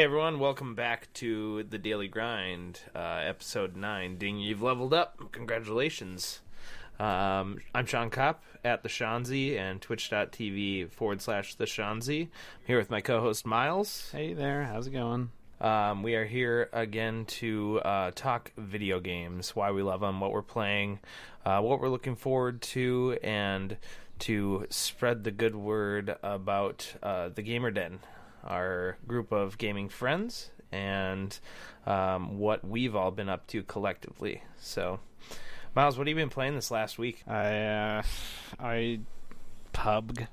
Hey everyone, welcome back to the Daily Grind, episode 9. Ding, you've leveled up. Congratulations. I'm Sean Kopp at the Shanzi and twitch.tv/the Shanzi. I'm here with my co-host Myles. Hey there, how's it going? We are here again to talk video games, why we love them, what we're playing, what we're looking forward to, and to spread the good word about the Gamer Den, our group of gaming friends, and what we've all been up to collectively. So, Myles, what have you been playing this last week? I PUBG.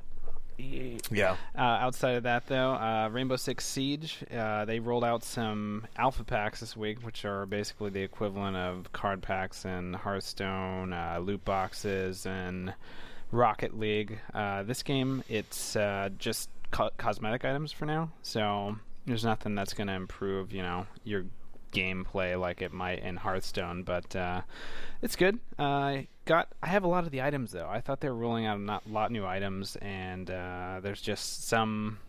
Yeah. Outside of that, though, Rainbow Six Siege, they rolled out some alpha packs this week, which are basically the equivalent of card packs in Hearthstone, loot boxes, and Rocket League. This game, it's just cosmetic items for now, so there's nothing that's going to improve, your gameplay like it might in Hearthstone, but it's good. I have a lot of the items, though. I thought they were rolling out a lot of new items, and there's just some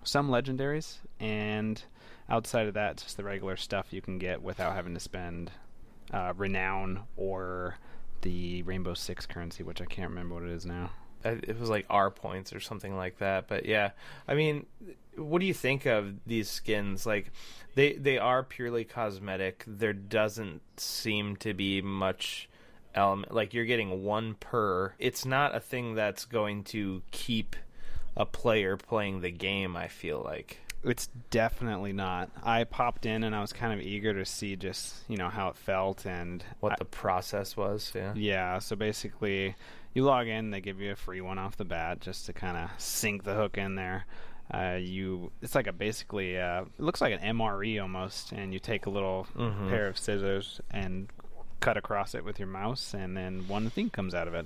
legendaries, and outside of that, just the regular stuff you can get without having to spend renown or the Rainbow Six currency, which I can't remember what it is now. It was like R points or something like that. But yeah, I mean, what do you think of these skins? Like, they are purely cosmetic. There doesn't seem to be much element. Like, you're getting one per. It's not a thing that's going to keep a player playing the game, I feel like. It's definitely not. I popped in and I was kind of eager to see just, how it felt and what the process was. Yeah, so basically you log in, they give you a free one off the bat just to kind of sink the hook in there. It's like it looks like an MRE almost, and you take a little pair of scissors and cut across it with your mouse, and then one thing comes out of it.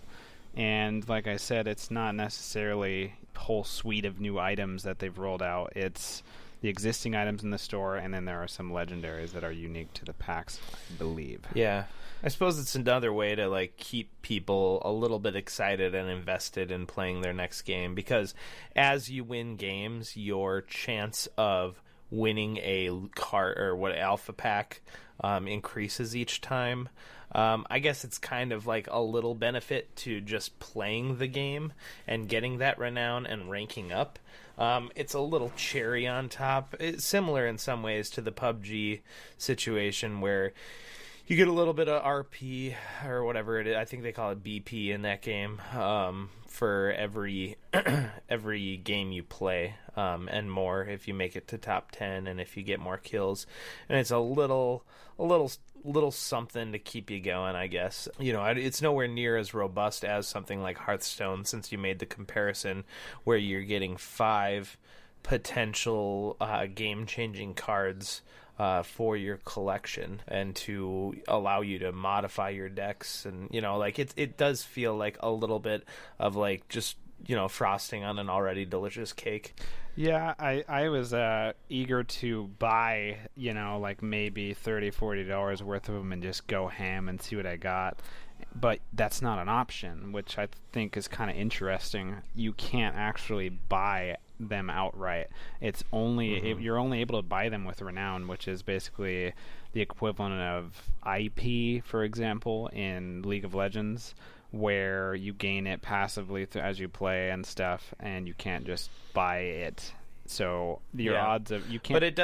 And like I said, it's not necessarily a whole suite of new items that they've rolled out. It's the existing items in the store, and then there are some legendaries that are unique to the packs, I believe. Yeah. I suppose it's another way to keep people a little bit excited and invested in playing their next game, because as you win games, your chance of winning a card or alpha pack increases each time. I guess it's kind of like a little benefit to just playing the game and getting that renown and ranking up. It's a little cherry on top. It's similar in some ways to the PUBG situation where you get a little bit of RP or whatever it is. I think they call it BP in that game, for every every game you play, and more if you make it to top 10 and if you get more kills. And it's a little something to keep you going, I guess. It's nowhere near as robust as something like Hearthstone, since you made the comparison where you're getting 5 potential game-changing cards for your collection, and to allow you to modify your decks. And it does feel like a little bit of just frosting on an already delicious cake. Yeah, I was eager to buy maybe $30-$40 worth of them and just go ham and see what I got, but that's not an option, which I think is kind of interesting. You can't actually buy them outright. It's only you're only able to buy them with renown, which is basically the equivalent of IP, for example, in League of Legends, where you gain it passively as you play and stuff, and you can't just buy it. So your odds of you can't. But it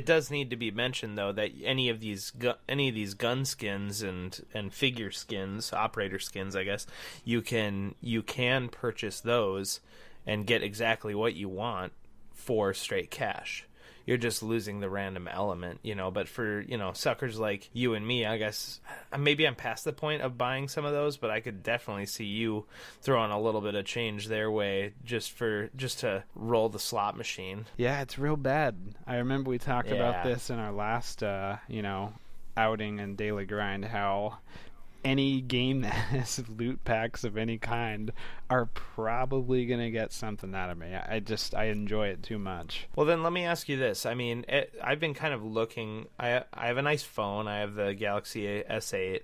does need to be mentioned, though, that any of these gun skins and figure skins, operator skins, I guess, you can purchase those and get exactly what you want for straight cash. You're just losing the random element, but for, suckers like you and me, I guess maybe I'm past the point of buying some of those, but I could definitely see you throwing a little bit of change their way just to roll the slot machine. Yeah, it's real bad. I remember we talked about this in our last, outing and daily grind, how any game that has loot packs of any kind are probably going to get something out of me. I enjoy it too much. Well, then let me ask you this. I mean, I've been kind of looking. I have a nice phone. I have the Galaxy S8.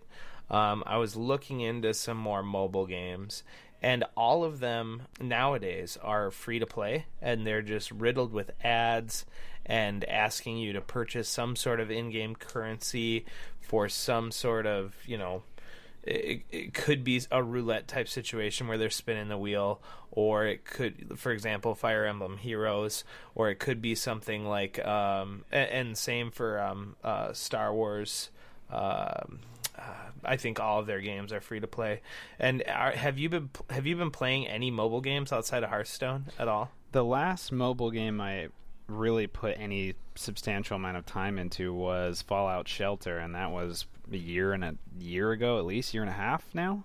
I was looking into some more mobile games, and all of them nowadays are free to play, and they're just riddled with ads and asking you to purchase some sort of in-game currency for some sort of, it could be a roulette type situation where they're spinning the wheel, or it could, for example, Fire Emblem Heroes, or it could be something like, and same for Star Wars. I think all of their games are free to play. And have you been playing any mobile games outside of Hearthstone at all? The last mobile game I really put any substantial amount of time into was Fallout Shelter, and that was a year ago, at least year and a half now.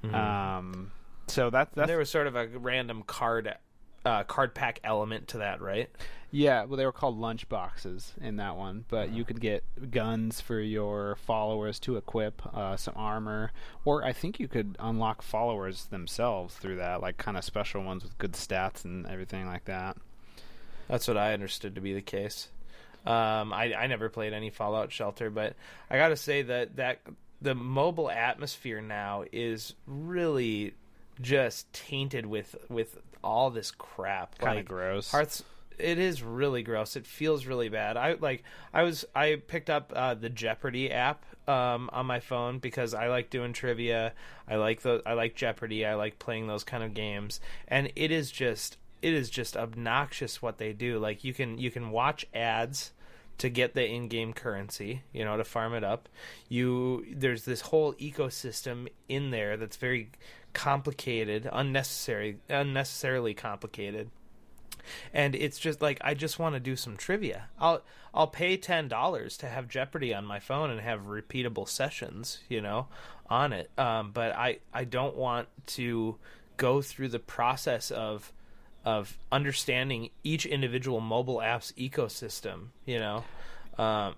Mm-hmm. So that's there was sort of a random card pack element to that, right? Yeah, well, they were called lunch boxes in that one, but you could get guns for your followers to equip, some armor, or I think you could unlock followers themselves through that, like kind of special ones with good stats and everything like that. That's what I understood to be the case. I never played any Fallout Shelter, but I gotta say that the mobile atmosphere now is really just tainted with all this crap. Kind of gross. It is really gross. It feels really bad. I picked up the Jeopardy app on my phone because I like doing trivia. I like Jeopardy. I like playing those kind of games, and it is just obnoxious what they do. Like you can watch ads to get the in-game currency, to farm it up. There's this whole ecosystem in there that's very complicated, unnecessarily complicated. And it's just like, I just want to do some trivia. I'll pay $10 to have Jeopardy on my phone and have repeatable sessions, on it. But I don't want to go through the process of understanding each individual mobile app's ecosystem, I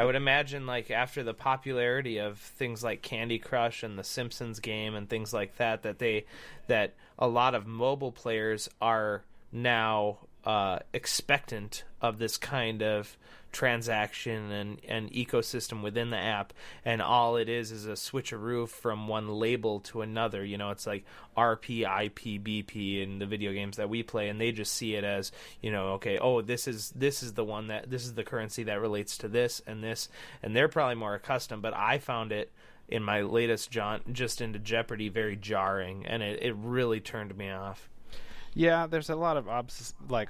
would imagine, like, after the popularity of things like Candy Crush and the Simpsons game and things like that a lot of mobile players are now expectant of this kind of transaction and ecosystem within the app, and all it is a switcheroo from one label to another. It's like RP, IP, BP in the video games that we play, and they just see it as, okay, this is the currency that relates to this, and they're probably more accustomed. But I found it in my latest jaunt just into Jeopardy very jarring, and it really turned me off. Yeah, there's a lot of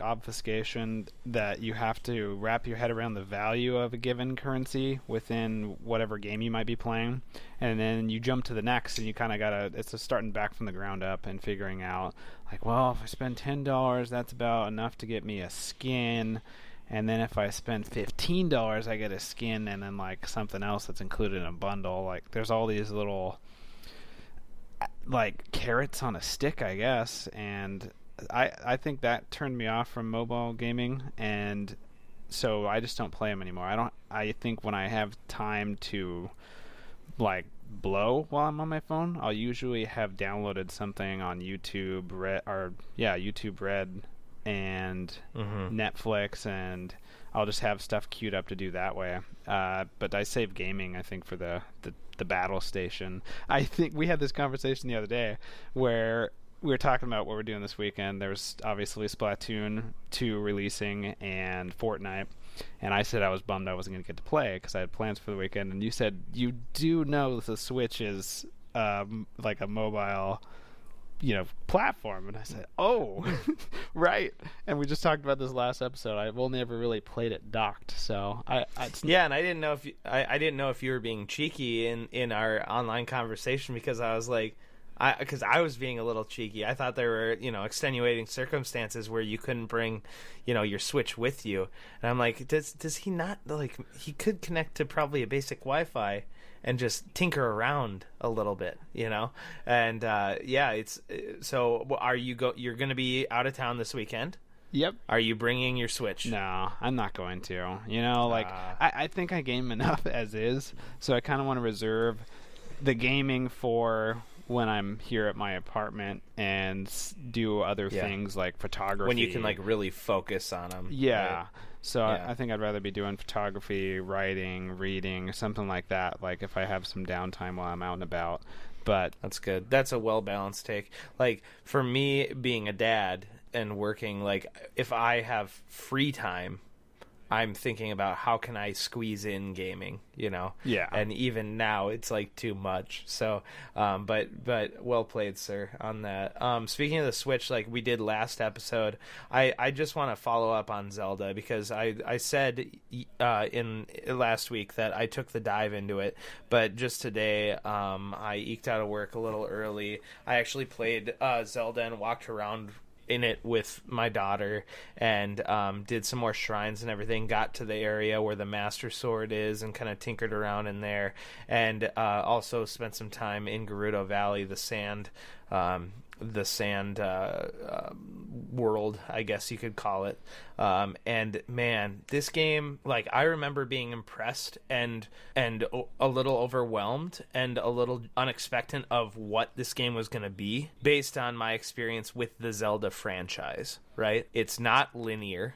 obfuscation that you have to wrap your head around the value of a given currency within whatever game you might be playing, and then you jump to the next, and you kind of it's a starting back from the ground up and figuring out, like, well, if I spend $10, that's about enough to get me a skin, and then if I spend $15, I get a skin, and then like something else that's included in a bundle. Like, there's all these little like carrots on a stick, I guess, and I think that turned me off from mobile gaming, and so I just don't play them anymore. I think when I have time to blow while I'm on my phone, I'll usually have downloaded something on YouTube Red and Netflix, and I'll just have stuff queued up to do that way. But I save gaming, I think, for the battle station. I think we had this conversation the other day where we were talking about what we're doing this weekend. There's obviously Splatoon 2 releasing and Fortnite, and I said I was bummed I wasn't going to get to play because I had plans for the weekend, and you said you do know the Switch is like a mobile platform, and I said, oh, right. And we just talked about this last episode. I've only ever really played it docked, so and I didn't know if I didn't know if you were being cheeky in our online conversation, because I was like, because I was being a little cheeky. I thought there were, extenuating circumstances where you couldn't bring, your Switch with you. And I'm like, does he not, he could connect to probably a basic Wi-Fi and just tinker around a little bit, And it's so. Are you you're going to be out of town this weekend? Yep. Are you bringing your Switch? No, I'm not going to. I think I game enough as is, so I kind of want to reserve the gaming for when I'm here at my apartment and do other things like photography. When you can really focus on them. Yeah. Right? So yeah. I think I'd rather be doing photography, writing, reading, something like that. Like if I have some downtime while I'm out and about. But that's good. That's a well-balanced take. Like, for me, being a dad and working, like, if I have free time, I'm thinking about how can I squeeze in gaming, you know? Yeah. And even now, it's like too much. So, but well played, sir, on that. Speaking of the Switch, like we did last episode, I just want to follow up on Zelda because I said in last week that I took the dive into it, but just today, I eked out of work a little early. I actually played Zelda and walked around in it with my daughter and did some more shrines and everything, got to the area where the Master Sword is and kind of tinkered around in there, and also spent some time in Gerudo Valley, the sand world, I guess you could call it. And man, this game, like, I remember being impressed and a little overwhelmed and a little unexpectant of what this game was going to be based on my experience with the Zelda franchise, right? It's not linear.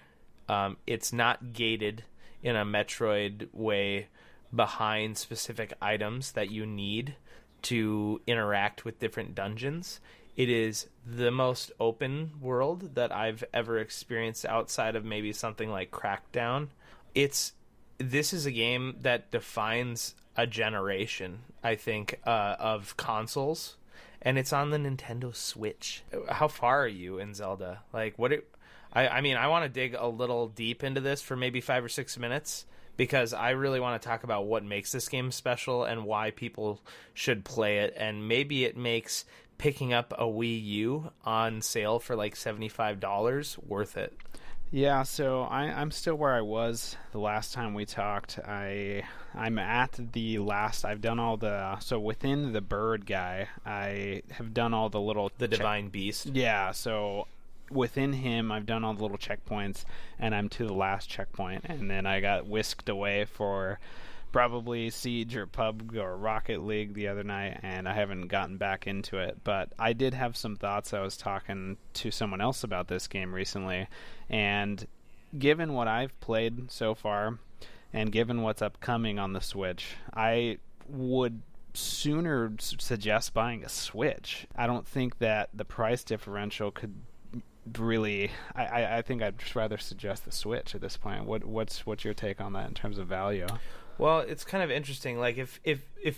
It's not gated in a Metroid way behind specific items that you need to interact with different dungeons. It is the most open world that I've ever experienced outside of maybe something like Crackdown. This is a game that defines a generation, I think, of consoles, and it's on the Nintendo Switch. How far are you in Zelda? Like, I mean, I want to dig a little deep into this for maybe 5 or 6 minutes, because I really want to talk about what makes this game special and why people should play it, and maybe it makes picking up a Wii U on sale for like $75 worth it. Yeah, so I'm still where I was the last time we talked. I'm at the last. I've done all the, so within the bird guy, I have done all the little Divine Beast. Yeah, so within him, I've done all the little checkpoints, and I'm to the last checkpoint, and then I got whisked away for probably Siege or PUBG or Rocket League the other night, and I haven't gotten back into it. But I did have some thoughts. I was talking to someone else about this game recently, and given what I've played so far, and given what's upcoming on the Switch, I would sooner suggest buying a Switch. I don't think that the price differential could really. I think I'd just rather suggest the Switch at this point. What's your take on that in terms of value? Well, it's kind of interesting. Like if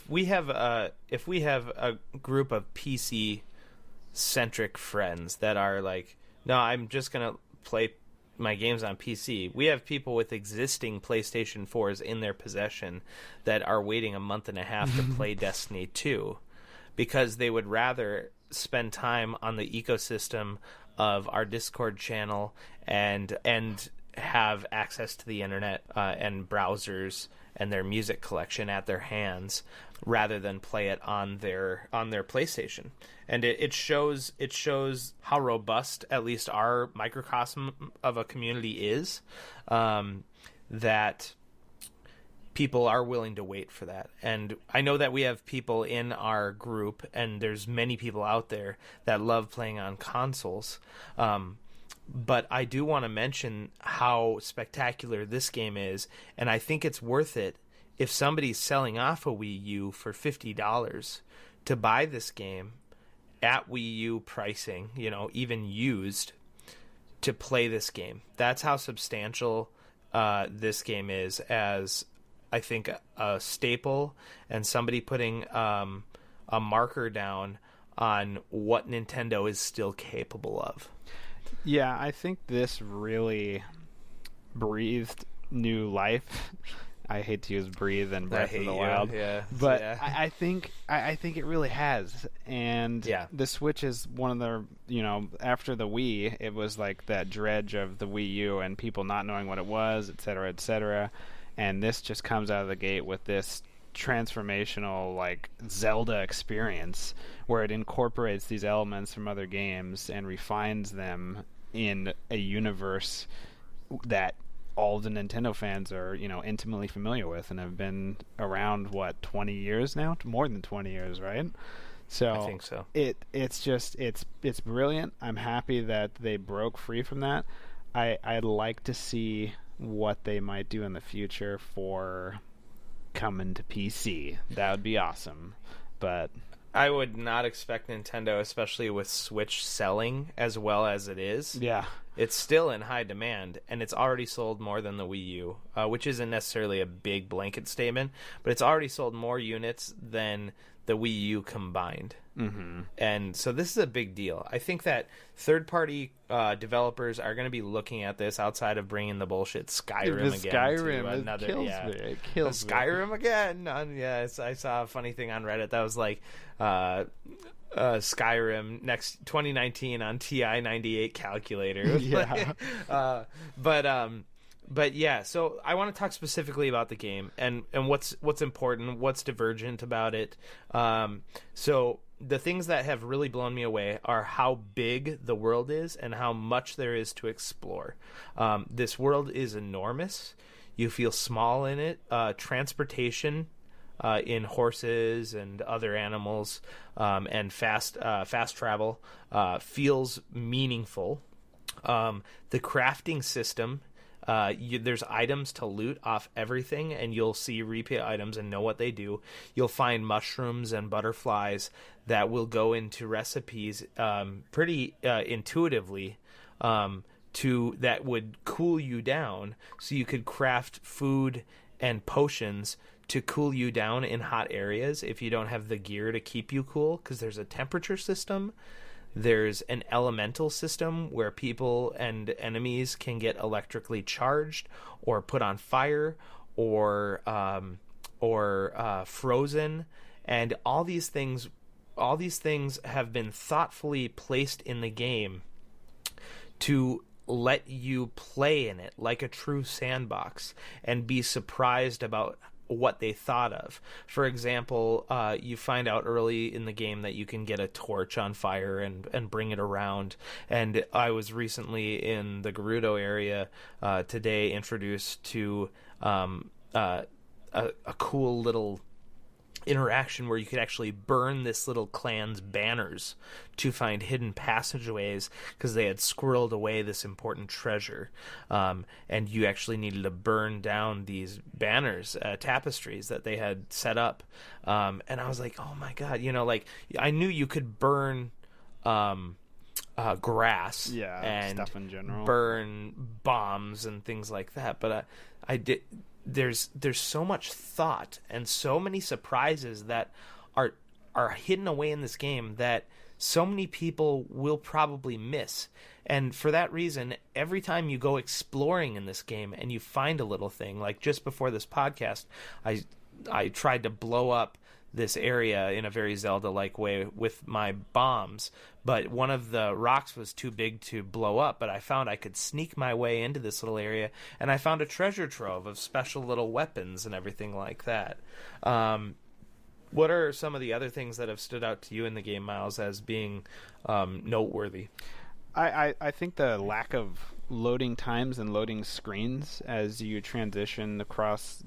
we have a group of PC centric friends that are like, no, I'm just gonna play my games on PC. We have people with existing PlayStation 4s in their possession that are waiting a month and a half to play Destiny 2 because they would rather spend time on the ecosystem of our Discord channel and have access to the internet and browsers and their music collection at their hands rather than play it on their PlayStation. And it shows how robust at least our microcosm of a community is, that people are willing to wait for that. And I know that we have people in our group, and there's many people out there that love playing on consoles. But I do want to mention how spectacular this game is, and I think it's worth it if somebody's selling off a Wii U for $50 to buy this game at Wii U pricing, even used, to play this game. That's how substantial this game is as, I think, a staple and somebody putting a marker down on what Nintendo is still capable of. Yeah, I think this really breathed new life. I hate to use breathe and Breath of the Wild, but yeah. I think it really has. And the Switch is one of the, after the Wii, it was like that dredge of the Wii U and people not knowing what it was, et cetera, et cetera. And this just comes out of the gate with this transformational, like, Zelda experience where it incorporates these elements from other games and refines them in a universe that all the Nintendo fans are, intimately familiar with and have been around, 20 years now? More than 20 years, right? So I think so. It's brilliant. I'm happy that they broke free from that. I'd like to see what they might do in the future for coming to PC. That would be awesome. But I would not expect Nintendo, especially with Switch selling as well as it is. Yeah. It's still in high demand, and it's already sold more than the Wii U, which isn't necessarily a big blanket statement, but it's already sold more units than the Wii U combined. Mm-hmm. And so this is a big deal. I think that third-party developers are going to be looking at this outside of bringing the bullshit Skyrim again. Skyrim, it kills me. It kills me. Skyrim again. I saw a funny thing on Reddit that was like Skyrim next 2019 on TI 98 calculator. Yeah. But yeah, so I want to talk specifically about the game and what's important, what's divergent about it. So the things that have really blown me away are how big the world is and how much there is to explore. This world is enormous. You feel small in it. Transportation in horses and other animals and fast travel feels meaningful. The crafting system. There's items to loot off everything, and you'll see repeat items and know what they do. You'll find mushrooms and butterflies that will go into recipes pretty intuitively that would cool you down, so you could craft food and potions to cool you down in hot areas if you don't have the gear to keep you cool, because there's a temperature system. There's an elemental system where people and enemies can get electrically charged or put on fire or frozen, and all these things have been thoughtfully placed in the game to let you play in it like a true sandbox and be surprised about what they thought of. For example, you find out early in the game that you can get a torch on fire and bring it around. And I was recently in the Gerudo area today introduced to a cool little interaction where you could actually burn this little clan's banners to find hidden passageways because they had squirreled away this important treasure, and you actually needed to burn down these banners, tapestries that they had set up, and I was like, oh my god, like I knew you could burn grass and stuff in general, burn bombs and things like that, but I did. There's so much thought and so many surprises that are hidden away in this game that so many people will probably miss. And for that reason, every time you go exploring in this game and you find a little thing, like just before this podcast, I tried to blow up this area in a very Zelda-like way with my bombs, but one of the rocks was too big to blow up, but I found I could sneak my way into this little area, and I found a treasure trove of special little weapons and everything like that. What are some of the other things that have stood out to you in the game, Miles, as being noteworthy? I think the lack of loading times and loading screens as you transition across,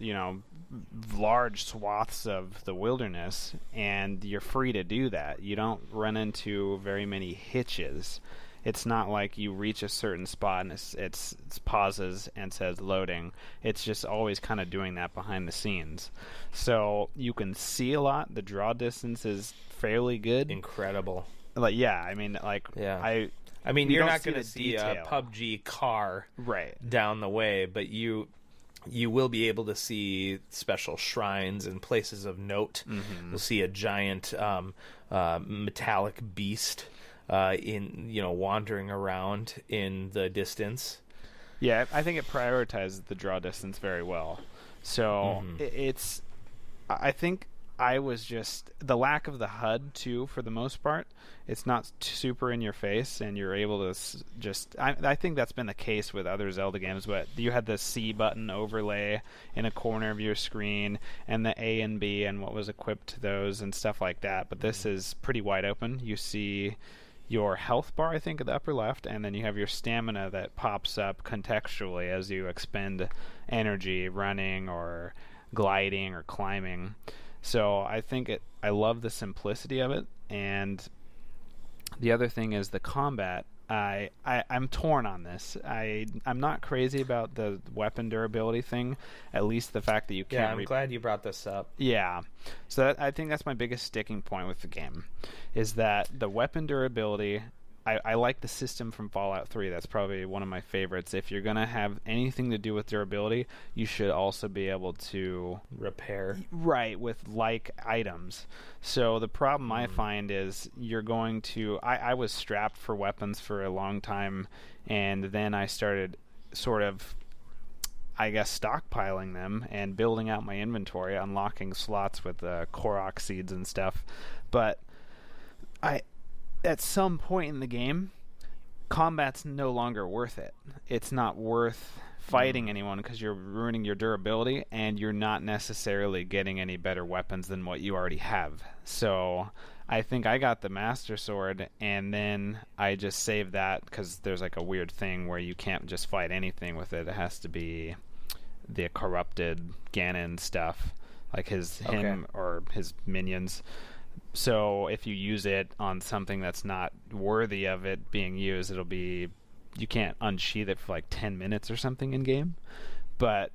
large swaths of the wilderness, and you're free to do that. You don't run into very many hitches. It's not like you reach a certain spot and it's pauses and says loading. It's just always kind of doing that behind the scenes. So you can see a lot. The draw distance is fairly good. Incredible. I mean, you're not going to see a PUBG car down the way, but you will be able to see special shrines and places of note. Mm-hmm. You'll see a giant metallic beast wandering around in the distance. Yeah, I think it prioritizes the draw distance very well. So I think I was just the lack of the HUD too, for the most part. It's not super in your face, and you're able to just. I think that's been the case with other Zelda games, but you had the C button overlay in a corner of your screen, and the A and B, and what was equipped to those, and stuff like that. But this is pretty wide open. You see your health bar, I think, at the upper left, and then you have your stamina that pops up contextually as you expend energy running or gliding or climbing. So I think I love the simplicity of it, and the other thing is the combat. I'm torn on this. I'm not crazy about the weapon durability thing. At least the fact that you can't. Yeah, I'm glad you brought this up. Yeah, so I think that's my biggest sticking point with the game, is that the weapon durability. I like the system from Fallout 3. That's probably one of my favorites. If you're going to have anything to do with durability, you should also be able to repair. Right, with like items. So the problem I find is you're going to... I was strapped for weapons for a long time, and then I started sort of, I guess, stockpiling them and building out my inventory, unlocking slots with Korok seeds and stuff. But at some point in the game, combat's no longer worth it. It's not worth fighting anyone because you're ruining your durability, and you're not necessarily getting any better weapons than what you already have. So I think I got the Master Sword, and then I just saved that because there's like a weird thing where you can't just fight anything with it. It has to be the corrupted Ganon stuff, like him or his minions. So if you use it on something that's not worthy of it being used, you can't unsheath it for like 10 minutes or something in game. But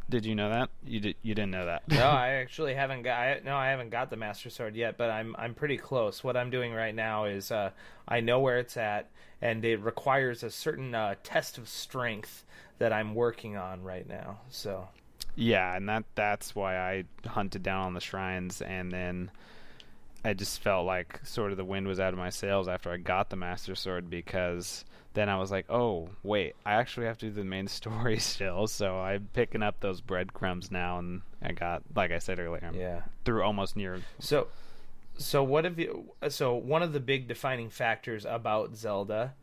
did you know that? You didn't know that? No, I actually haven't got. I haven't got the Master Sword yet, but I'm pretty close. What I'm doing right now is I know where it's at, and it requires a certain test of strength that I'm working on right now. So yeah, and that's why I hunted down on the shrines, and then I just felt like sort of the wind was out of my sails after I got the Master Sword, because then I was like, oh, wait, I actually have to do the main story still, so I'm picking up those breadcrumbs now, and I got, like I said earlier, I'm through almost near... So what have you... So one of the big defining factors about Zelda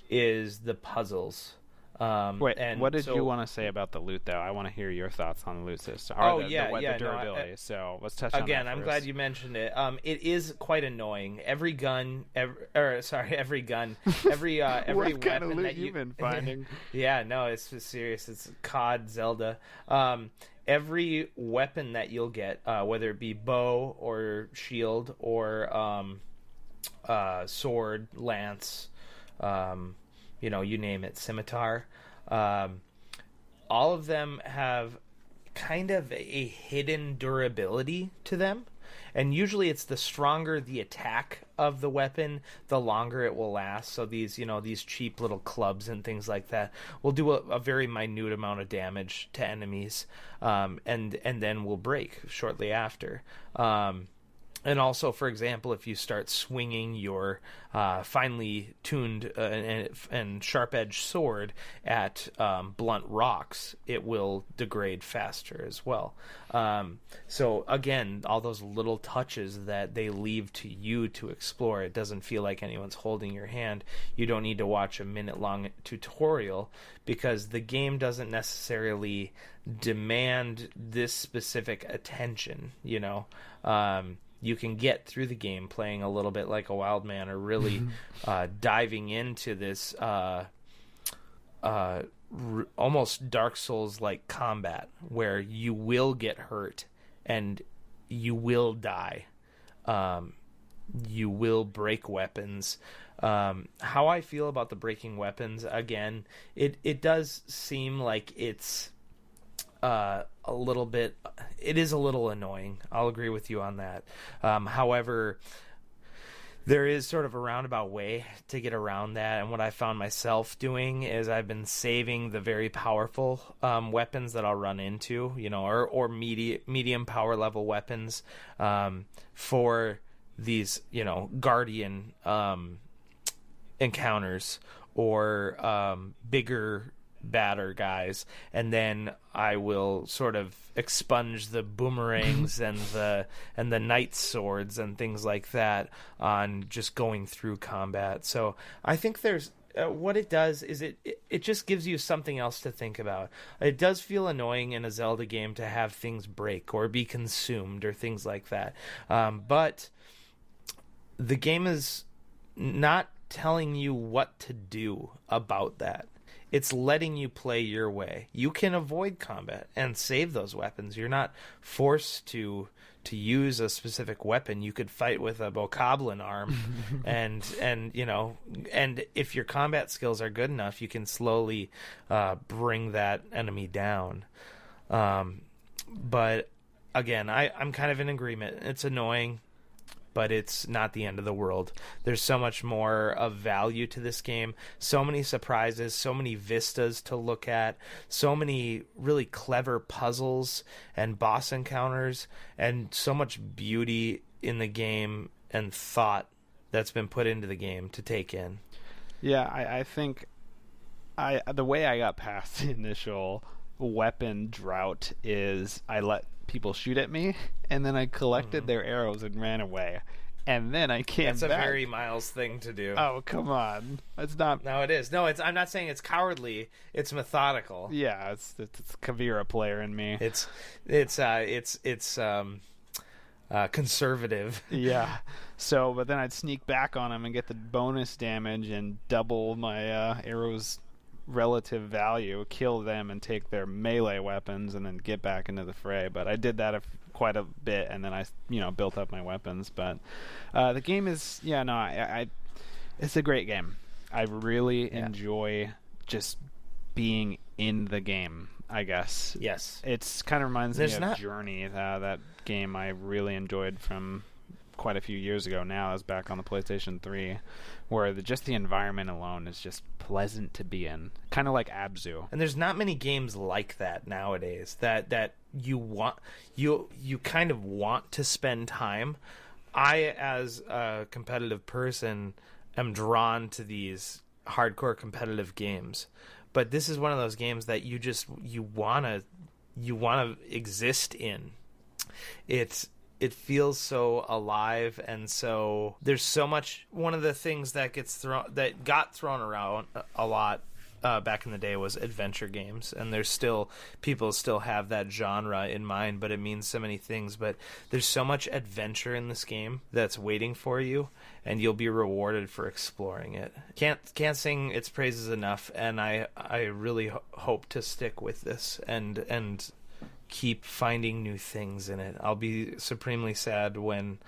is the puzzles. Wait, what did you want to say about the loot, though? I want to hear your thouts on the loot system. The durability. So let's touch on that again. I'm first. glad you mentioned it. It is quite annoying. Every gun, every what weapon kind of loot that you've been finding. Yeah, no, it's serious. It's COD Zelda. Every weapon that you'll get, whether it be bow or shield or sword, lance, you name it, scimitar. All of them have kind of a hidden durability to them. And usually it's the stronger the attack of the weapon, the longer it will last. So these cheap little clubs and things like that will do a very minute amount of damage to enemies, and then will break shortly after. And also, for example, if you start swinging your finely tuned and sharp-edged sword at blunt rocks, it will degrade faster as well. So again, all those little touches that they leave to you to explore, it doesn't feel like anyone's holding your hand. You don't need to watch a minute-long tutorial, because the game doesn't necessarily demand this specific attention, you can get through the game playing a little bit like a wild man, or really diving into this almost Dark Souls-like combat where you will get hurt and you will die. You will break weapons. How I feel about the breaking weapons, again, it does seem like it's it is a little annoying. I'll agree with you on that. However, there is sort of a roundabout way to get around that, and what I found myself doing is I've been saving the very powerful weapons that I'll run into, or medium power level weapons for these, guardian encounters, or bigger, badder guys, and then I will sort of expunge the boomerangs and the knight swords and things like that on just going through combat. So I think there's what it does is it just gives you something else to think about. It does feel annoying in a Zelda game to have things break or be consumed or things like that, but the game is not telling you what to do about that. It's letting you play your way. You can avoid combat and save those weapons. You're not forced to to use a specific weapon, you could fight with a bokoblin arm, and and if your combat skills are good enough, you can slowly bring that enemy down. But again, I'm kind of in agreement. It's annoying, but it's not the end of the world. There's so much more of value to this game. So many surprises, so many vistas to look at, so many really clever puzzles and boss encounters, and so much beauty in the game and thought that's been put into the game to take in. Yeah, I think the way I got past the initial weapon drought is I let people shoot at me, and then I collected their arrows and ran away, and then I came back. That's a very Miles thing to do. Oh, come on. It's not. No, it is. No, I'm not saying it's cowardly. It's methodical. Yeah, it's Kavira player in me. It's conservative. Yeah. So, but then I'd sneak back on them and get the bonus damage and double my arrows relative value, kill them and take their melee weapons, and then get back into the fray. But I did that quite a bit, and then I built up my weapons. But the game is it's a great game. I really enjoy just being in the game, I guess. Yes, it's kind of reminds me of Journey, that game I really enjoyed from quite a few years ago. Now is back on the PlayStation 3, where just the environment alone is just pleasant to be in, kind of like Abzu. And there's not many games like that nowadays that you kind of want to spend time. I, as a competitive person, am drawn to these hardcore competitive games, but this is one of those games that you wanna exist in. It feels so alive, and so there's so much. One of the things that got thrown around a lot back in the day was adventure games, and there's still people still have that genre in mind, but it means so many things. But there's so much adventure in this game that's waiting for you, and you'll be rewarded for exploring it. Can't sing its praises enough, and I really hope to stick with this and keep finding new things in it. I'll be supremely sad when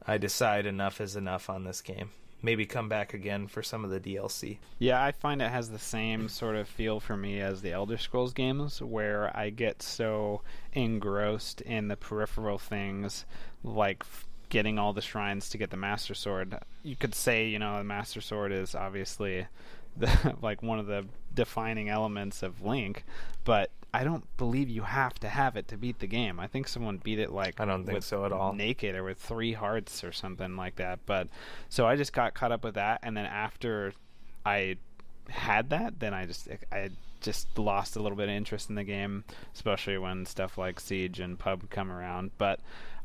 I decide enough is enough on this game. Maybe come back again for some of the DLC. Yeah, I find it has the same sort of feel for me as the Elder Scrolls games, where I get so engrossed in the peripheral things, like getting all the shrines to get the Master Sword. You could say, the Master Sword is obviously one of the defining elements of Link, but I don't believe you have to have it to beat the game. I think someone beat it I don't think so at all. Naked or with 3 hearts or something like that. But so I just got caught up with that, and then after I had that, then I just lost a little bit of interest in the game, especially when stuff like Siege and Pub come around. But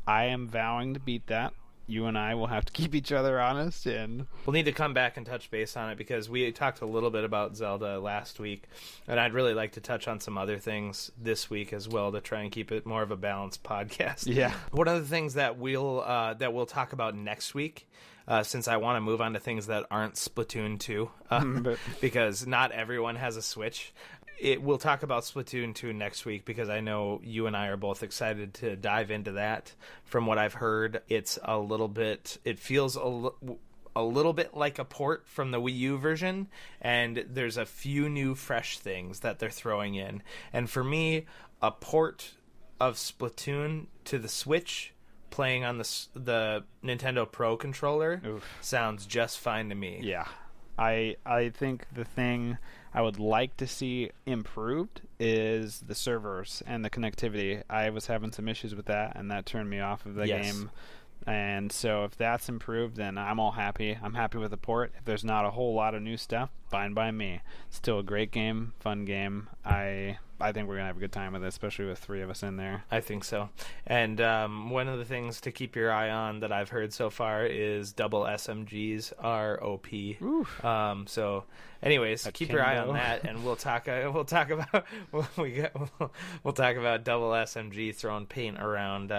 I am vowing to beat that. You and I will have to keep each other honest, and we'll need to come back and touch base on it, because we talked a little bit about Zelda last week, and I'd really like to touch on some other things this week as well to try and keep it more of a balanced podcast. Yeah. One of the things that we'll talk about next week, since I want to move on to things that aren't Splatoon 2, because not everyone has a Switch. We'll talk about Splatoon 2 next week, because I know you and I are both excited to dive into that. From what I've heard, it feels a little bit like a port from the Wii U version, and there's a few new fresh things that they're throwing in. And for me, a port of Splatoon to the Switch playing on the Nintendo Pro controller sounds just fine to me. Yeah. I think the thing I would like to see improved is the servers and the connectivity. I was having some issues with that, and that turned me off of the game. And so if that's improved, then I'm all happy. I'm happy with the port. If there's not a whole lot of new stuff, fine by me. Still a great game, fun game. I think we're going to have a good time with it, especially with 3 of us in there. I think so. And one of the things to keep your eye on that I've heard so far is double SMGs are OP. So anyways, keep your eye on that, and we'll talk about we'll talk about double SMG throwing paint around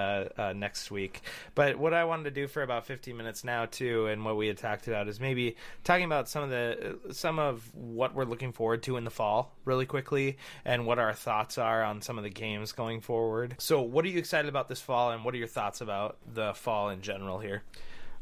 next week. But what I wanted to do for about 15 minutes now too, and what we had talked about, is maybe talking about some of what we're looking forward to in the fall really quickly, and what our our thoughts are on some of the games going forward. So what are you excited about this fall, and what are your thoughts about the fall in general here?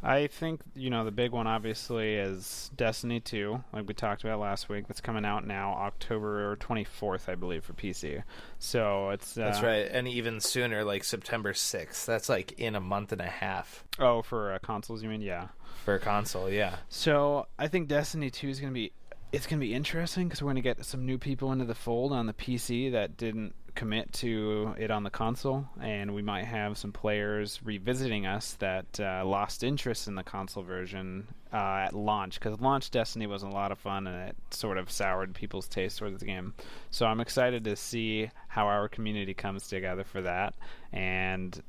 I think, the big one obviously is Destiny 2, like we talked about last week. That's coming out now October 24th, I believe, for PC. So it's... That's right, and even sooner, like September 6th. That's like in a month and a half. Oh, for consoles, you mean? Yeah. For a console, yeah. So I think Destiny 2 is going to be... It's going to be interesting because we're going to get some new people into the fold on the PC that didn't commit to it on the console, and we might have some players revisiting us that lost interest in the console version at launch, because launch Destiny was a lot of fun and it sort of soured people's taste towards the game. So I'm excited to see how our community comes together for that, and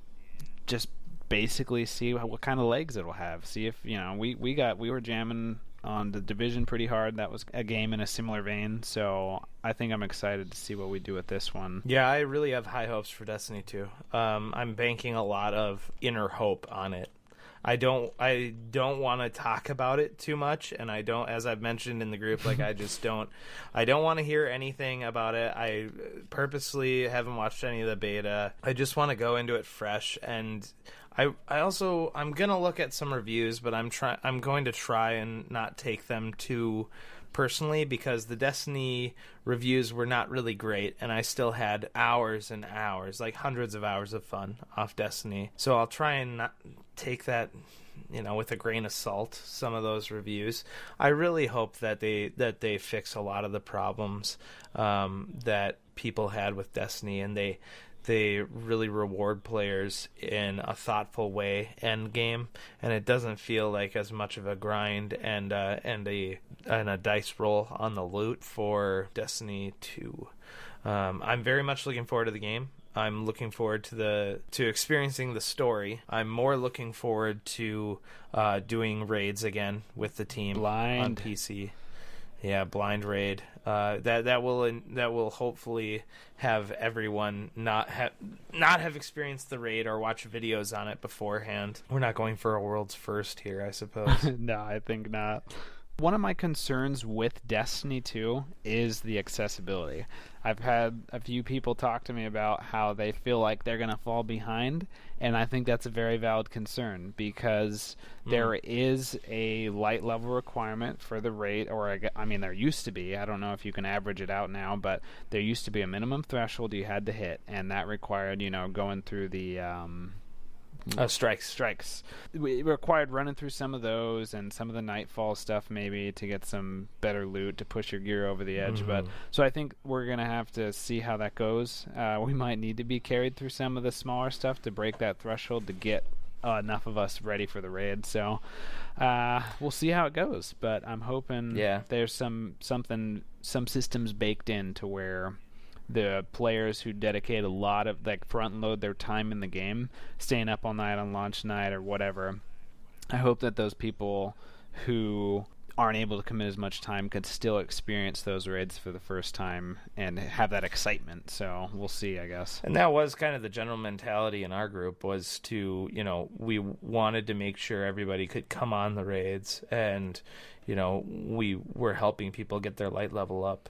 just basically see what kind of legs it'll have. See if we were jamming on the Division pretty hard. That was a game in a similar vein, so I think I'm excited to see what we do with this one. Yeah, I really have high hopes for Destiny 2. I'm banking a lot of inner hope on it. I don't want to talk about it too much, and I don't, as I've mentioned in the group, like I don't want to hear anything about it. I purposely haven't watched any of the beta. I just want to go into it fresh, and I'm gonna look at some reviews, but I'm going to try and not take them too personally, because the Destiny reviews were not really great, and I still had hours and hours, like hundreds of hours of fun off Destiny. So I'll try and not take that, with a grain of salt, some of those reviews. I really hope that they fix a lot of the problems that people had with Destiny, and they really reward players in a thoughtful way end game, and it doesn't feel like as much of a grind and a dice roll on the loot for Destiny 2. I'm very much looking forward to the game. I'm looking forward to experiencing the story. I'm more looking forward to doing raids again with the team on PC. Yeah, blind raid. That will hopefully have everyone not have experienced the raid or watch videos on it beforehand. We're not going for a world's first here, I suppose. No, I think not. One of my concerns with Destiny 2 is the accessibility. I've had a few people talk to me about how they feel like they're going to fall behind, and I think that's a very valid concern, because there is a light level requirement for the raid, there used to be. I don't know if you can average it out now, but there used to be a minimum threshold you had to hit, and that required, going through the... strikes. We required running through some of those and some of the Nightfall stuff, maybe, to get some better loot to push your gear over the edge. But so I think we're gonna have to see how that goes. We might need to be carried through some of the smaller stuff to break that threshold to get enough of us ready for the raid. So we'll see how it goes. But I'm hoping there's some systems baked in to where the players who dedicate a lot of, front load their time in the game, staying up all night on launch night or whatever, I hope that those people who aren't able to commit as much time could still experience those raids for the first time and have that excitement. So we'll see, I guess. And that was kind of the general mentality in our group, was to, we wanted to make sure everybody could come on the raids, and, we were helping people get their light level up.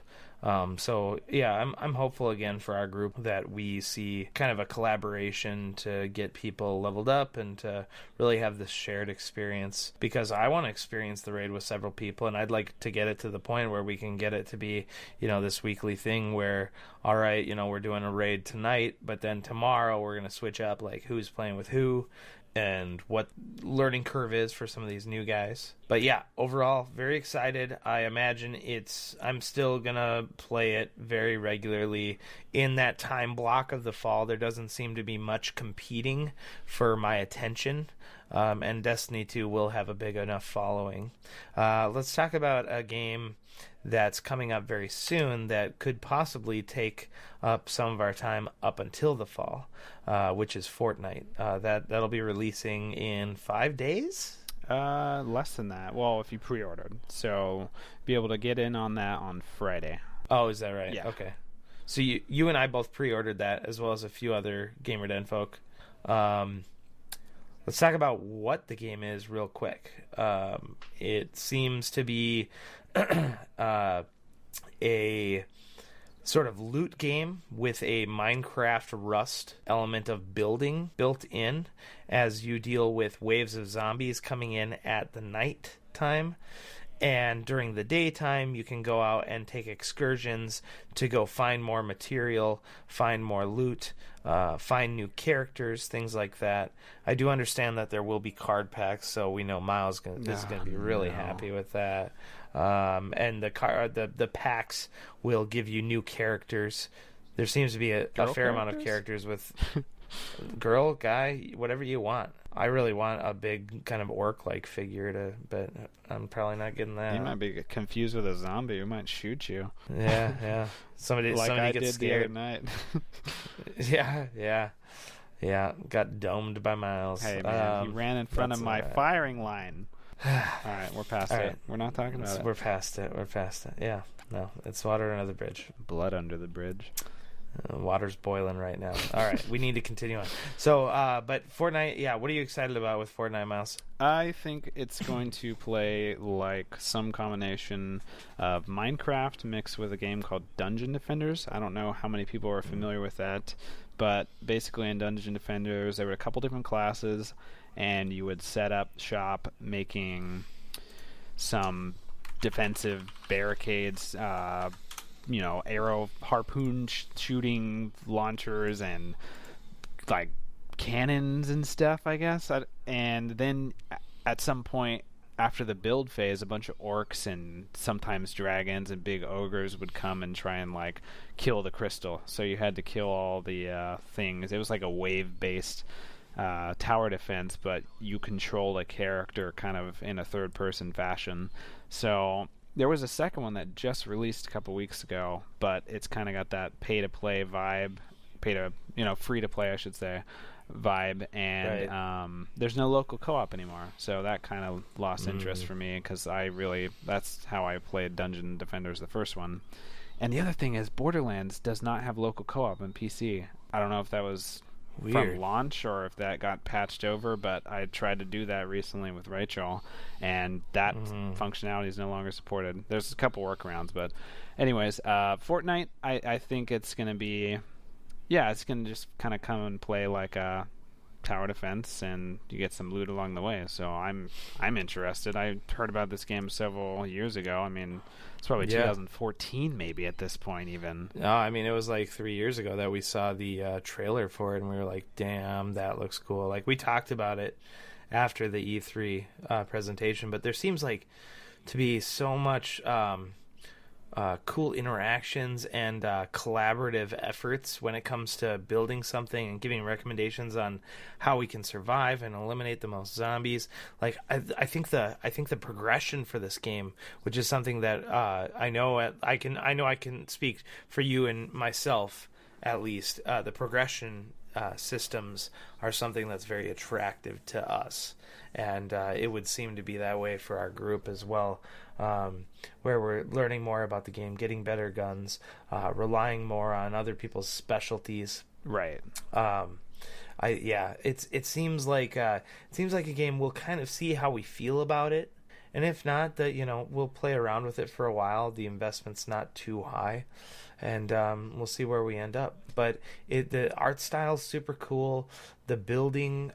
So yeah, I'm hopeful again for our group that we see kind of a collaboration to get people leveled up and to really have this shared experience, because I want to experience the raid with several people, and I'd like to get it to the point where we can get it to be, this weekly thing where, all right, we're doing a raid tonight, but then tomorrow we're going to switch up, like, who's playing with who and what learning curve is for some of these new guys. But yeah, overall, very excited. I imagine I'm still gonna play it very regularly in that time block of the fall. There doesn't seem to be much competing for my attention, and Destiny 2 will have a big enough following. Let's talk about a game that's coming up very soon that could possibly take up some of our time up until the fall, which is Fortnite. That'll be releasing in 5 days? Less than that. Well, if you pre-ordered. So be able to get in on that on Friday. Oh, is that right? Yeah. Okay. So you and I both pre-ordered that, as well as a few other Gamer Den folk. Let's talk about what the game is real quick. It seems to be a sort of loot game with a Minecraft Rust element of building built in as you deal with waves of zombies coming in at the night time. And during the daytime, you can go out and take excursions to go find more material, find more loot, find new characters, things like that. I do understand that there will be card packs, so we know Miles is going to be really happy with that. And the packs will give you new characters. There seems to be a fair amount of characters with girl, guy, whatever you want. I really want a big kind of orc-like figure but I'm probably not getting that. You might be confused with a zombie who might shoot you. Yeah. Somebody I gets did scared. the other night. Yeah. Got domed by Miles. Hey man, he ran in front of my firing line. All right, we're past it. We're not talking about it. We're past it. Yeah. No, it's water under the bridge. Blood under the bridge. Water's boiling right now. All right, we need to continue on. So, but Fortnite, yeah, what are you excited about with Fortnite, Miles? I think it's going to play like some combination of Minecraft mixed with a game called Dungeon Defenders. I don't know how many people are familiar with that, but basically in Dungeon Defenders, there were a couple different classes, and you would set up shop making some defensive barricades, arrow harpoon shooting launchers and like cannons and stuff, I guess. And then at some point after the build phase, a bunch of orcs and sometimes dragons and big ogres would come and try and like kill the crystal. So you had to kill all the things. It was like a wave-based tower defense, but you control a character kind of in a third-person fashion. So there was a second one that just released a couple weeks ago, but it's kind of got that pay-to-play vibe, free-to-play, I should say, vibe, and right. There's no local co-op anymore, so that kind of lost interest for me, because that's how I played Dungeon Defenders, the first one. And the other thing is, Borderlands does not have local co-op on PC. I don't know if that was from launch or if that got patched over, but I tried to do that recently with Rachel, and that functionality is no longer supported. There's a couple workarounds, but anyways, Fortnite, I think it's going to be, it's going to just kind of come and play like a tower defense, and you get some loot along the way. So I'm interested. I heard about this game several years ago. I mean, it's probably 2014 maybe at this point even. No, I mean, it was like 3 years ago that we saw the trailer for it, and we were like, damn, that looks cool. Like, we talked about it after the E3 presentation, but there seems like to be so much cool interactions and collaborative efforts when it comes to building something and giving recommendations on how we can survive and eliminate the most zombies. Like, I think the progression for this game, which is something that I know I can speak for you and myself at least. The progression systems are something that's very attractive to us, and it would seem to be that way for our group as well. Where we're learning more about the game, getting better guns, relying more on other people's specialties. Right. It seems like a game we'll kind of see how we feel about it, and if not, we'll play around with it for a while. The investment's not too high, and we'll see where we end up. But the art style's super cool. The building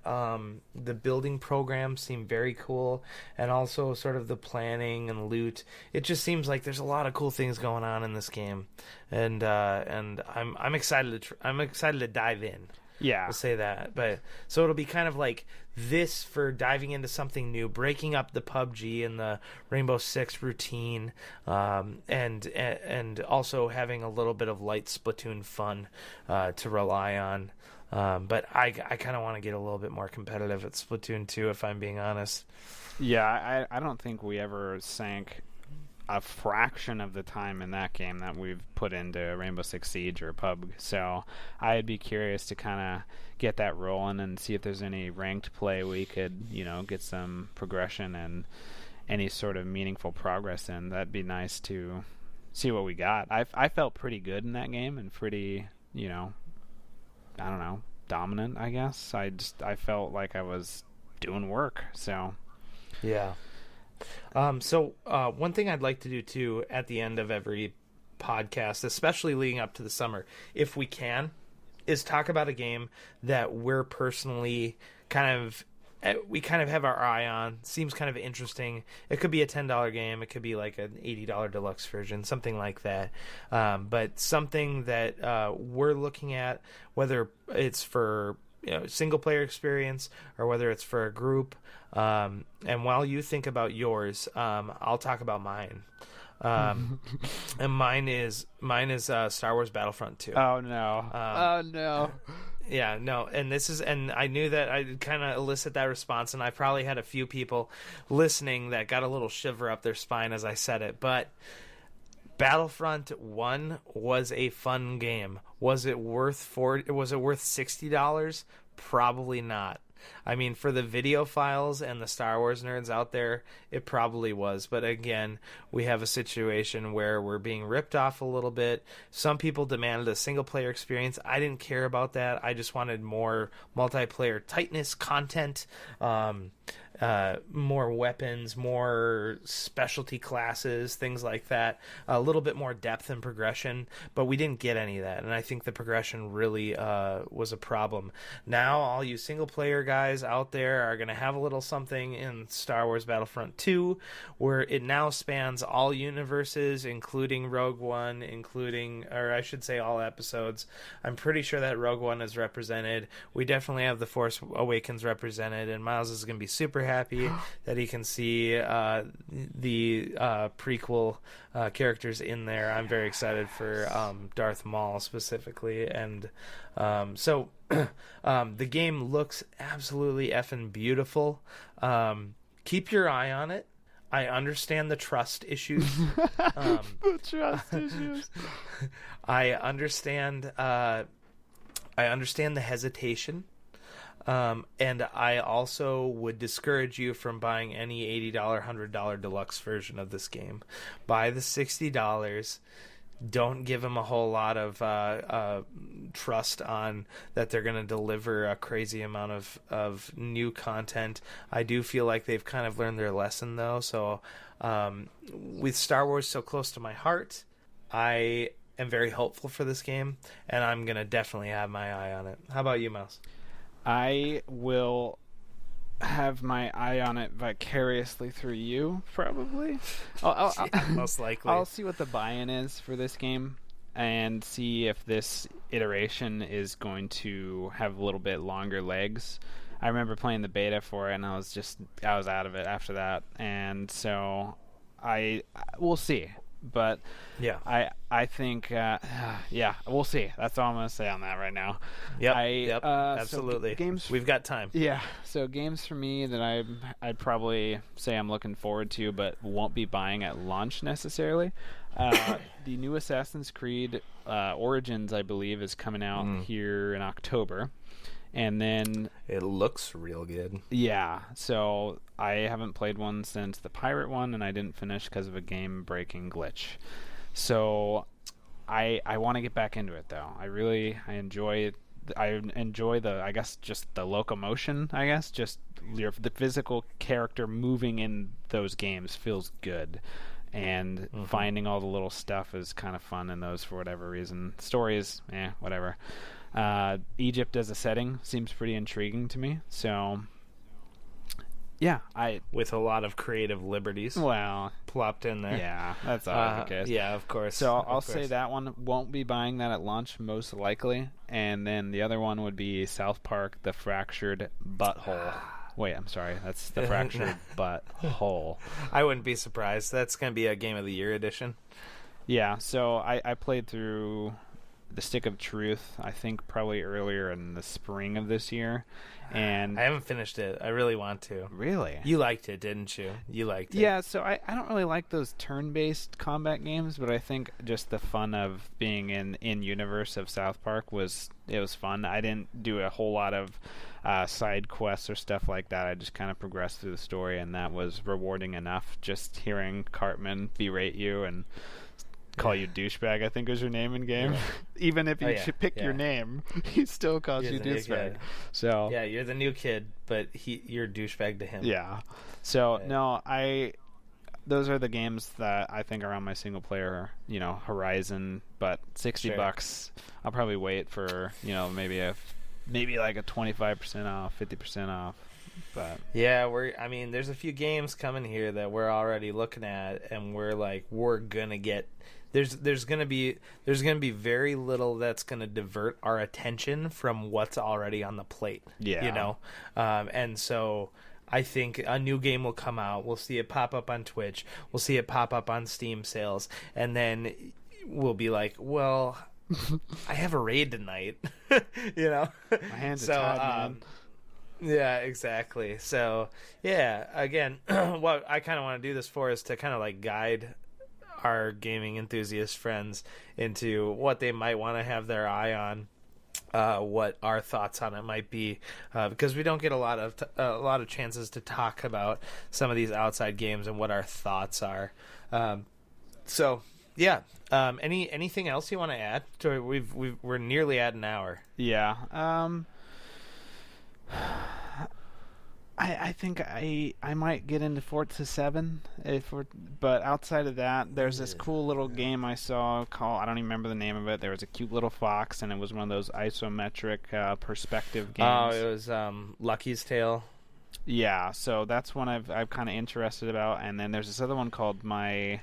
programs seem very cool, and also sort of the planning and loot. It just seems like there's a lot of cool things going on in this game, and I'm excited to dive in. Yeah, we'll say that. But so it'll be kind of like this for diving into something new, breaking up the PUBG and the Rainbow Six routine, and also having a little bit of light Splatoon fun to rely on. But I kind of want to get a little bit more competitive at Splatoon 2, if I'm being honest. Yeah, I don't think we ever sank a fraction of the time in that game that we've put into Rainbow Six Siege or PUBG. So I'd be curious to kind of get that rolling and see if there's any ranked play we could, get some progression and any sort of meaningful progress in. That'd be nice to see what we got. I felt pretty good in that game and pretty, I don't know, dominant, I guess. I felt like I was doing work. So yeah. So one thing I'd like to do too at the end of every podcast, especially leading up to the summer, if we can, is talk about a game that we're personally we kind of have our eye on. Seems kind of interesting. It could be a $10 game. It could be like an $80 deluxe version, something like that. But something that we're looking at, whether it's for single player experience or whether it's for a group. And while you think about yours, I'll talk about mine. And mine is Star Wars Battlefront 2. Oh no! Oh no! Yeah, no, and I knew that I'd kind of elicit that response, and I probably had a few people listening that got a little shiver up their spine as I said it, but Battlefront 1 was a fun game. Was it worth $60? Probably not. I mean, for the videophiles and the Star Wars nerds out there, it probably was. But again, we have a situation where we're being ripped off a little bit. Some people demanded a single-player experience. I didn't care about that. I just wanted more multiplayer tightness content, more weapons, more specialty classes, things like that. A little bit more depth and progression, but we didn't get any of that. And I think the progression really was a problem. Now, all you single-player guys out there are going to have a little something in Star Wars Battlefront 2, where it now spans all universes, including Rogue One, or I should say all episodes. I'm pretty sure that Rogue One is represented. We definitely have The Force Awakens represented, and Miles is going to be super happy that he can see the prequel characters in there. I'm very excited for Darth Maul specifically, and so the game looks absolutely effing beautiful. Keep your eye on it. I understand the trust issues. The trust issues. I understand the hesitation. And I also would discourage you from buying any $80, $100 deluxe version of this game. Buy the $60. Don't give them a whole lot of trust on that they're going to deliver a crazy amount of new content. I do feel like they've kind of learned their lesson, though. So with Star Wars so close to my heart, I am very hopeful for this game, and I'm going to definitely have my eye on it. How about you, Mouse? I will have my eye on it vicariously through you, probably. Most likely. I'll see what the buy-in is for this game and see if this iteration is going to have a little bit longer legs. I remember playing the beta for it, and I was out of it after that, and so we'll see. But yeah, I think we'll see. That's all I'm gonna say on that right now. Yep, absolutely. So games, we've got time. Yeah, so games for me that I'd probably say I'm looking forward to, but won't be buying at launch necessarily. The new Assassin's Creed Origins, I believe, is coming out here in October. And then it looks real good. Yeah, so I haven't played one since the pirate one, and I didn't finish because of a game-breaking glitch. So I want to get back into it, though. I enjoy the, I guess, just the locomotion. I guess just the physical character moving in those games feels good. And finding all the little stuff is kind of fun in those for whatever reason. Stories, whatever. Egypt as a setting seems pretty intriguing to me. So, yeah, with a lot of creative liberties. Plopped in there. Yeah, that's always the case. Yeah, of course. So I'll say that one won't be buying that at launch most likely, and then the other one would be South Park: The Fractured Butthole. Wait, I'm sorry. That's The Fractured Butthole. I wouldn't be surprised. That's going to be a Game of the Year edition. Yeah, so I played through The Stick of Truth, I think probably earlier in the spring of this year. And I haven't finished it. I really want to. Really? You liked it, didn't you? You liked it. Yeah, so I don't really like those turn-based combat games, but I think just the fun of being in universe of South Park was fun. I didn't do a whole lot of side quests or stuff like that. I just kind of progressed through the story, and that was rewarding enough. Just hearing Cartman berate you and call you douchebag, I think was your name in game. Yeah. Even if you should pick your name, he still calls you douchebag. So yeah, you're the new kid, but you're douchebag to him. Yeah. So no, those are the games that I think are on my single player, horizon. But $60, I'll probably wait for maybe like a 25% off, 50% off. But yeah, there's a few games coming here that we're already looking at, and we're gonna get. There's gonna be very little that's gonna divert our attention from what's already on the plate. Yeah. And so I think a new game will come out. We'll see it pop up on Twitch. We'll see it pop up on Steam sales, and then we'll be like, well, I have a raid tonight. My hands are tied, man. Yeah, exactly. So, yeah, again, what I kind of want to do this for is to kind of like guide our gaming enthusiast friends into what they might want to have their eye on, what our thoughts on it might be, because we don't get a lot of chances to talk about some of these outside games and what our thoughts are. So, yeah. Anything else you want to add? We're nearly at an hour. Yeah. I think I might get into Forza 7, but outside of that, there's this cool little game I saw called, I don't even remember the name of it. There was a cute little fox, and it was one of those isometric perspective games. Oh, it was Lucky's Tale. Yeah, so that's one I've kind of interested about, and then there's this other one called My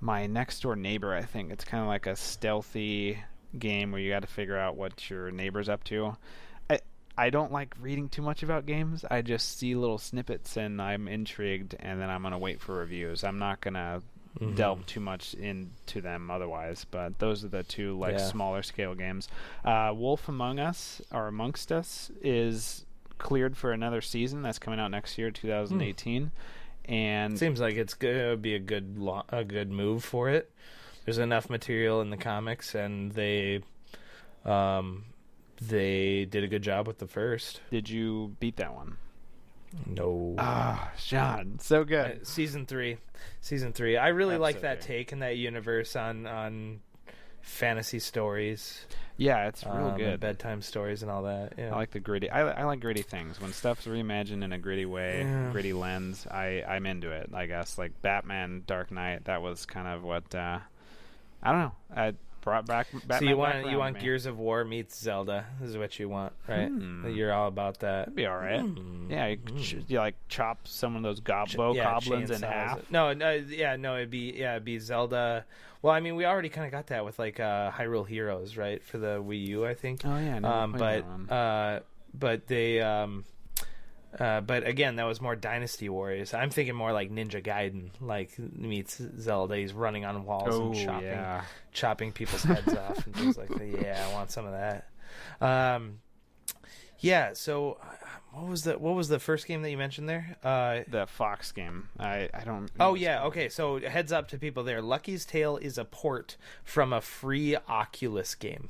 Next Door Neighbor, I think. It's kind of like a stealthy game where you got to figure out what your neighbor's up to. I don't like reading too much about games. I just see little snippets and I'm intrigued, and then I'm going to wait for reviews. I'm not going to delve too much into them otherwise, but those are the two smaller scale games. Wolf Amongst Us is cleared for another season. That's coming out next year, 2018. And seems like it's going to be a good move for it. There's enough material in the comics, and they did a good job with the first. Did you beat that one? No. Shaun, so good. Season 3. I really like that take in that universe on fantasy stories. Yeah, it's real good. And bedtime stories and all that. Yeah. I like the gritty. I like gritty things. When stuff's reimagined in a gritty way, gritty lens, I'm into it. I guess like Batman, Dark Knight. That was kind of what I don't know. I brought back Batman. So you want Gears of War meets Zelda is what you want, right? You're all about that. That'd be all right. Yeah, you like chop some of those goblins in half. No, it'd be Zelda. Well, I mean, we already kind of got that with like Hyrule Heroes, right, for the Wii U, I think. Oh yeah, no, but again, that was more Dynasty Warriors. I'm thinking more like Ninja Gaiden, like meets Zelda. He's running on walls and chopping people's heads off and things like that. Yeah, I want some of that. So what was the first game that you mentioned there? The Fox game. I don't. Oh yeah, okay. So heads up to people there. Lucky's Tale is a port from a free Oculus game.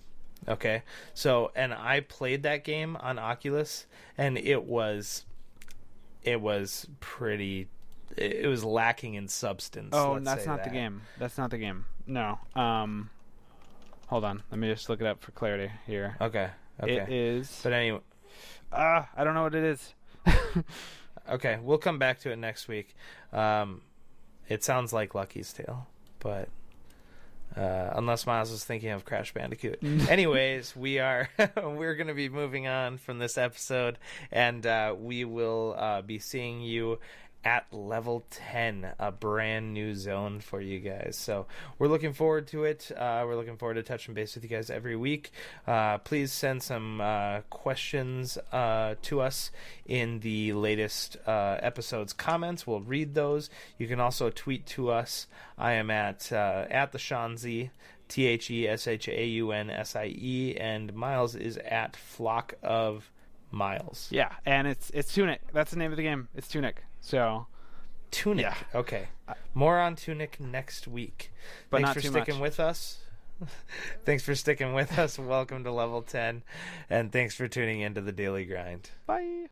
Okay, so and I played that game on Oculus, and it was lacking in substance. Oh, that's not the game. That's not the game. No. Hold on. Let me just look it up for clarity here. Okay. It is. But anyway, I don't know what it is. Okay, we'll come back to it next week. It sounds like Lucky's Tale, but unless Miles was thinking of Crash Bandicoot. Anyways, we're going to be moving on from this episode, and we will be seeing you at level 10, a brand new zone for you guys. So we're looking forward to it. We're looking forward to touching base with you guys every week. Please send some questions to us in the latest episode's comments. We'll read those. You can also tweet to us. I am at the Shaunzie, TheShaunsie, and Miles is at Flock of Miles. Yeah, and it's Tunic. That's the name of the game. It's Tunic. So, Tunic. Yeah. Okay. More on Tunic next week. But Thanks not for too sticking much. with us. Thanks for sticking with us. Welcome to level 10. And thanks for tuning into the Daily Grind. Bye.